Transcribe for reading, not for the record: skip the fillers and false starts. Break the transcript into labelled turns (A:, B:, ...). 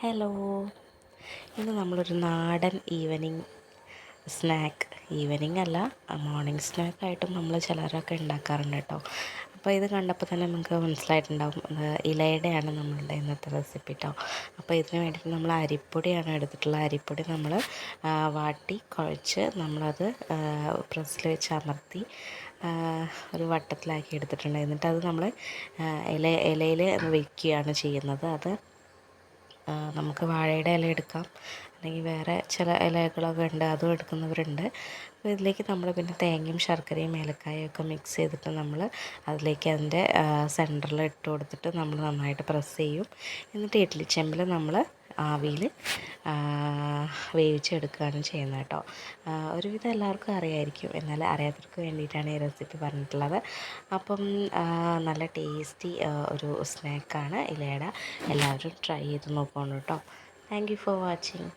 A: Hello, ഇന്ന് നമ്മളൊരു നാടൻ ഈവനിങ് അല്ല, മോർണിംഗ് സ്നാക്കായിട്ടും നമ്മൾ ചിലരൊക്കെ ഉണ്ടാക്കാറുണ്ട് കേട്ടോ. അപ്പോൾ ഇത് കണ്ടപ്പോൾ തന്നെ നമുക്ക് മനസ്സിലായിട്ടുണ്ടാവും, ഇലയുടെയാണ് നമ്മളുടെ ഇന്നത്തെ റെസിപ്പി കേട്ടോ. അപ്പോൾ ഇതിന് വേണ്ടിയിട്ട് നമ്മൾ അരിപ്പൊടിയാണ് എടുത്തിട്ടുള്ളത്. അരിപ്പൊടി നമ്മൾ വാട്ടി കുഴച്ച് നമ്മളത് പ്രസ്സിൽ വെച്ച് അമർത്തി ഒരു വട്ടത്തിലാക്കി എടുത്തിട്ടുണ്ട്. എന്നിട്ട് അത് നമ്മൾ ഇലയിൽ വയ്ക്കുകയാണ് ചെയ്യുന്നത്. അത് നമുക്ക് വാഴയുടെ ഇല എടുക്കാം, അല്ലെങ്കിൽ വേറെ ചില ഇലകളൊക്കെ ഉണ്ട്, അതും എടുക്കുന്നവരുണ്ട്. അപ്പോൾ ഇതിലേക്ക് നമ്മൾ പിന്നെ തേങ്ങയും ശർക്കരയും ഏലക്കായും ഒക്കെ മിക്സ് ചെയ്തിട്ട് നമ്മൾ അതിലേക്ക് അതിൻ്റെ സെൻറ്ററിൽ ഇട്ട് കൊടുത്തിട്ട് നമ്മൾ നന്നായിട്ട് പ്രസ് ചെയ്യും. എന്നിട്ട് ഇഡ്ഡലി ചെമ്പിൽ നമ്മൾ ആവിയിൽ വേവിച്ചെടുക്കുകയാണ് ചെയ്യുന്നത് കേട്ടോ. ഒരുവിധം എല്ലാവർക്കും അറിയായിരിക്കും, എന്നാൽ അറിയാത്തവർക്ക് വേണ്ടിയിട്ടാണ് ഈ റെസിപ്പി പറഞ്ഞിട്ടുള്ളത്. അപ്പം നല്ല ടേസ്റ്റി ഒരു സ്നാക്കാണ് ഇലയട. എല്ലാവരും ട്രൈ ചെയ്ത് നോക്കണം കേട്ടോ. Thank you for watching.